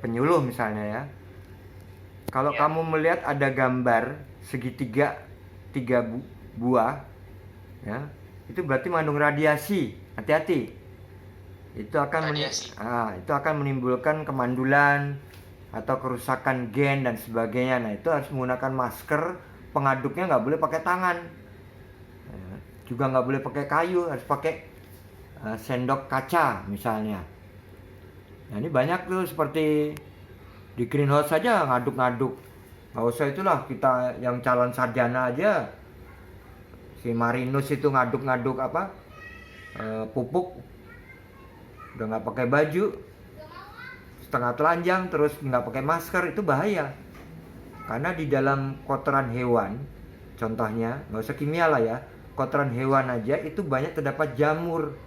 penyuluh misalnya ya. Kalau Ya. kamu melihat ada gambar segitiga tiga buah, ya, itu berarti mengandung radiasi. Hati-hati. Radiasi. Itu akan menimbulkan kemandulan atau kerusakan gen dan sebagainya. Nah, itu harus menggunakan masker. Pengaduknya nggak boleh pakai tangan. Juga nggak boleh pakai kayu, harus pakai sendok kaca misalnya. Nah, ini banyak tuh seperti di greenhouse saja ngaduk-ngaduk. Nggak usah itulah kita yang calon sarjana aja. Si Marinus itu ngaduk-ngaduk pupuk. Udah nggak pakai baju, setengah telanjang, terus nggak pakai masker, itu bahaya. Karena di dalam kotoran hewan, contohnya, nggak usah kimia lah ya, kotoran hewan aja itu banyak terdapat jamur.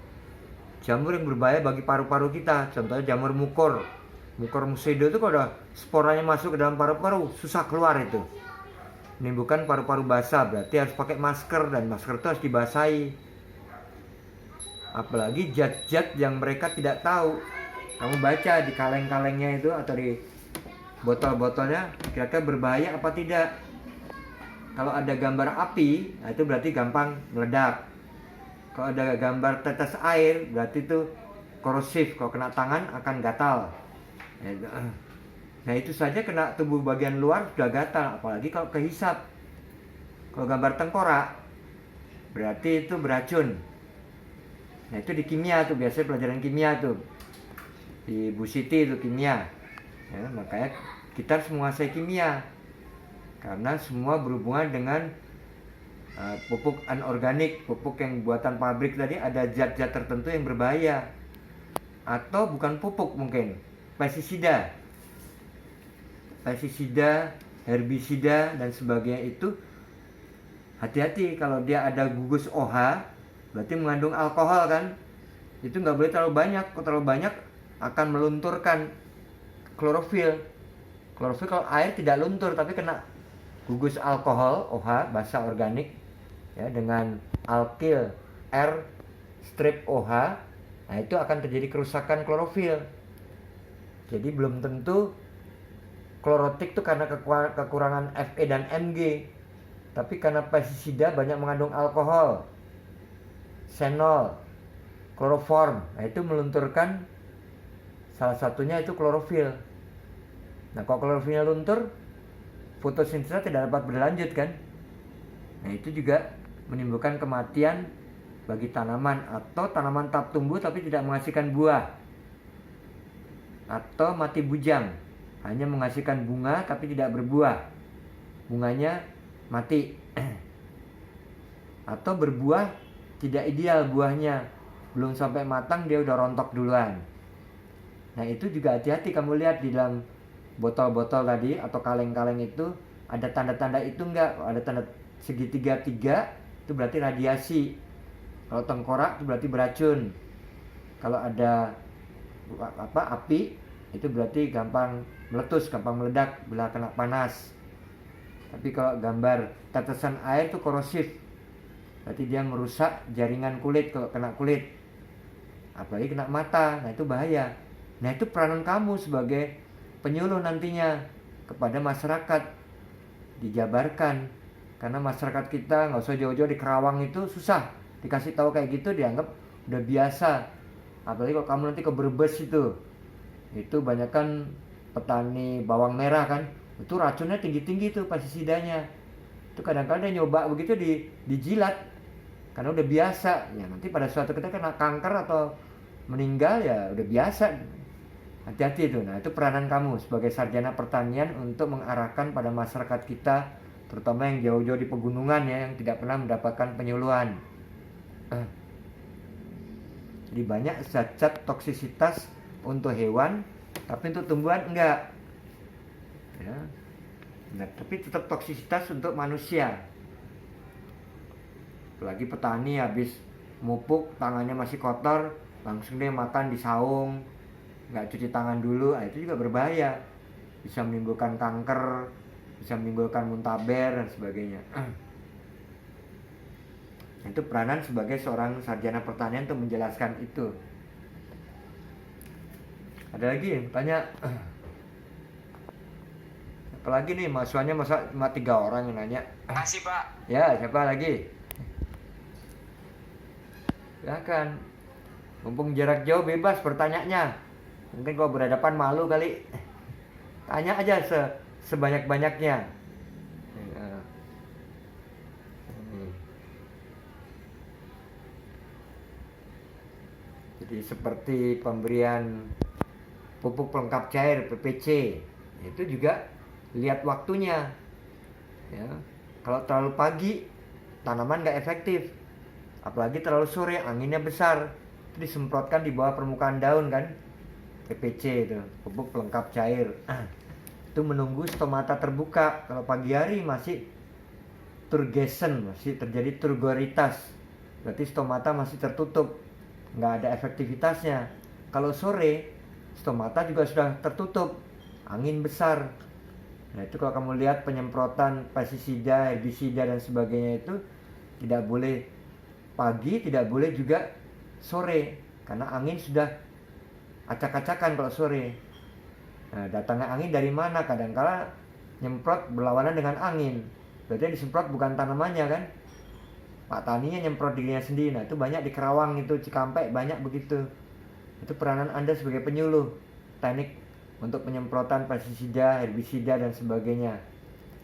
Jamur yang berbahaya bagi paru-paru kita. Contohnya jamur mucor musedo itu kalau sporanya masuk ke dalam paru-paru susah keluar itu, menimbulkan paru-paru basah. Berarti harus pakai masker, dan masker itu harus dibasahi. Apalagi zat-zat yang mereka tidak tahu. Kamu baca di kaleng-kalengnya itu atau di botol-botolnya kira-kira berbahaya apa tidak. Kalau ada gambar api, nah itu berarti gampang meledak. Kalau ada gambar tetes air, berarti itu korosif. Kalau kena tangan akan gatal. Nah, itu saja kena tubuh bagian luar sudah gatal, apalagi kalau kehisap. Kalau gambar tengkorak, berarti itu beracun. Nah, itu di kimia tuh, biasanya pelajaran kimia tuh. Di Bu Siti itu kimia. Ya, makanya kita harus menguasai kimia. Karena semua berhubungan dengan pupuk anorganik, pupuk yang buatan pabrik tadi ada zat-zat tertentu yang berbahaya. Atau bukan pupuk mungkin, pestisida, herbisida dan sebagainya itu hati-hati. Kalau dia ada gugus OH, berarti mengandung alkohol kan. Itu nggak boleh terlalu banyak. Kalau terlalu banyak akan melunturkan klorofil. Klorofil kalau air tidak luntur, tapi kena gugus alkohol OH, basa organik ya, dengan alkil R strip OH, nah itu akan terjadi kerusakan klorofil. Jadi belum tentu klorotik itu karena kekurangan Fe dan Mg, tapi karena pestisida banyak mengandung alkohol, senol, kloroform. Nah itu melunturkan, salah satunya itu klorofil. Nah kalau klorofilnya luntur, fotosintesa tidak dapat berlanjut kan. Nah itu juga menimbulkan kematian bagi tanaman, atau tanaman tetap tumbuh tapi tidak menghasilkan buah, atau mati bujang, hanya menghasilkan bunga tapi tidak berbuah, bunganya mati. Atau berbuah tidak ideal, buahnya belum sampai matang dia udah rontok duluan. Nah itu juga hati-hati. Kamu lihat di dalam botol-botol tadi atau kaleng-kaleng itu ada tanda-tanda itu enggak. Ada tanda segitiga tiga, itu berarti radiasi. Kalau tengkorak itu berarti beracun. Kalau ada api, itu berarti gampang meletus, gampang meledak bila kena panas. Tapi kalau gambar tetesan air itu korosif, berarti dia merusak jaringan kulit kalau kena kulit, apalagi kena mata. Nah itu bahaya. Nah itu peranan kamu sebagai penyuluh nantinya kepada masyarakat, dijabarkan. Karena masyarakat kita nggak usah jauh-jauh, di Kerawang itu susah dikasih tahu kayak gitu, dianggap udah biasa. Apalagi kalau kamu nanti ke Brebes itu banyak kan petani bawang merah kan, itu racunnya tinggi-tinggi tuh pestisidanya. Itu kadang-kadang nyoba begitu dijilat karena udah biasa. Ya nanti pada suatu ketika kena kanker atau meninggal ya udah biasa. Hati-hati itu. Nah itu peranan kamu sebagai sarjana pertanian untuk mengarahkan pada masyarakat kita, terutama yang jauh-jauh di pegunungan ya, yang tidak pernah mendapatkan penyuluhan. Jadi banyak zat-zat toksisitas untuk hewan, tapi untuk tumbuhan enggak ya. Nah, tapi tetap toksisitas untuk manusia. Apalagi petani habis mupuk, tangannya masih kotor, langsung dia makan di saung, nggak cuci tangan dulu. Nah, itu juga berbahaya, bisa menimbulkan kanker, bisa menimbulkan muntaber dan sebagainya. Itu peranan sebagai seorang sarjana pertanian untuk menjelaskan itu. Ada lagi yang tanya. Apalagi nih mahasiswanya masa cuma 3 orang yang nanya. Makasih Pak. Ya, siapa lagi? Silakan. Mumpung jarak jauh bebas bertanyanya. Mungkin kalau berhadapan malu kali. Tanya aja sebanyak-banyaknya. Ya. Jadi seperti pemberian pupuk pelengkap cair PPC, itu juga lihat waktunya. Ya. Kalau terlalu pagi tanaman nggak efektif, apalagi terlalu sore anginnya besar, itu disemprotkan di bawah permukaan daun kan, PPC itu pupuk pelengkap cair. Itu menunggu stomata terbuka. Kalau pagi hari masih turgescent, masih terjadi turgoritas, berarti stomata masih tertutup, nggak ada efektivitasnya. Kalau sore stomata juga sudah tertutup, angin besar. Nah itu kalau kamu lihat penyemprotan pestisida, herbisida dan sebagainya itu tidak boleh pagi, tidak boleh juga sore, karena angin sudah acak-acakan kalau sore. Nah datangnya angin dari mana? Kadangkala nyemprot berlawanan dengan angin, berarti yang disemprot bukan tanamannya kan, Pak Taninya nyemprot dirinya sendiri. Nah itu banyak di Kerawang itu, Cikampek banyak begitu. Itu peranan Anda sebagai penyuluh, teknik untuk penyemprotan pestisida, herbisida dan sebagainya.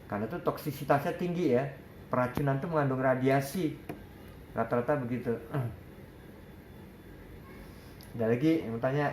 Karena itu toksisitasnya tinggi ya. Peracunan itu mengandung radiasi. Rata-rata begitu. Ada lagi yang bertanya.